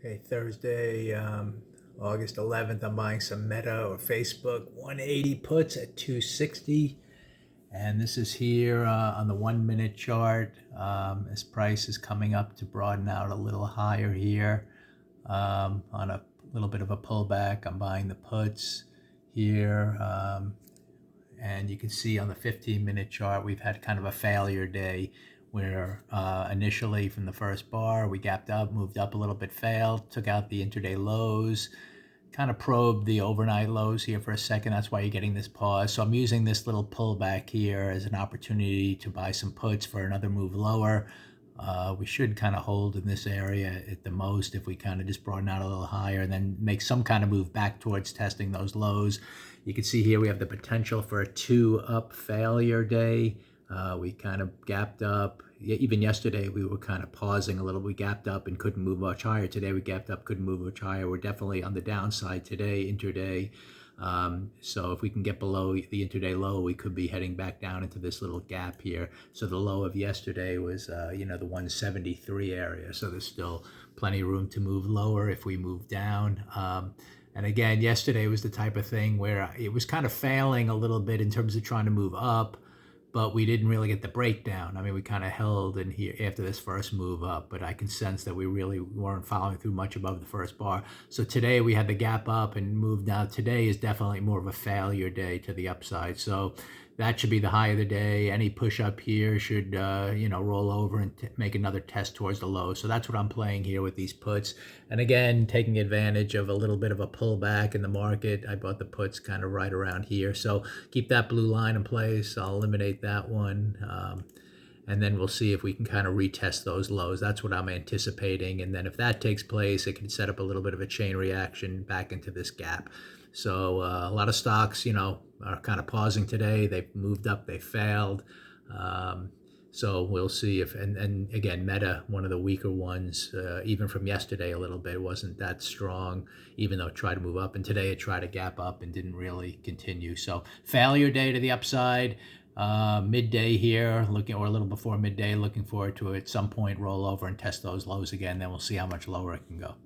Okay, Thursday, August 11th, I'm buying some Meta or Facebook 180 puts at 260. And this is here on the 1 minute chart. This price is coming up to broaden out a little higher here on a little bit of a pullback. I'm buying the puts here. And you can see on the 15-minute chart, we've had kind of a failure day where initially from the first bar, we gapped up, moved up a little bit, failed, took out the intraday lows, kind of probed the overnight lows here for a second. That's why you're getting this pause. So I'm using this little pullback here as an opportunity to buy some puts for another move lower. We should kind of hold in this area at the most if we kind of just broaden out a little higher and then make some kind of move back towards testing those lows. You can see here we have the potential for a 2-up failure day. We kind of gapped up. Even yesterday, we were kind of pausing a little. We gapped up and couldn't move much higher. Today, we gapped up, couldn't move much higher. We're definitely on the downside today, intraday. So if we can get below the intraday low, we could be heading back down into this little gap here. So the low of yesterday was, the 173 area. So there's still plenty of room to move lower if we move down. And again, yesterday was the type of thing where it was kind of failing a little bit in terms of trying to move up, but we didn't really get the breakdown. I mean, we kind of held in here after this first move up, but I can sense that we really weren't following through much above the first bar. So today we had the gap up and moved down. Today is definitely more of a failure day to the upside. So that should be the high of the day. Any push up here should, roll over and make another test towards the low. So that's what I'm playing here with these puts. And again, taking advantage of a little bit of a pullback in the market. I bought the puts kind of right around here. So keep that blue line in place. I'll eliminate that one. And then we'll see if we can kind of retest those lows. That's what I'm anticipating. And then if that takes place, it can set up a little bit of a chain reaction back into this gap. So a lot of stocks, are kind of pausing today. They've moved up, they failed. So we'll see if, and again, Meta, one of the weaker ones, even from yesterday a little bit, wasn't that strong, even though it tried to move up. And today it tried to gap up and didn't really continue. So failure day to the upside. Midday here, or a little before midday, looking forward to at some point roll over and test those lows again. Then we'll see how much lower it can go.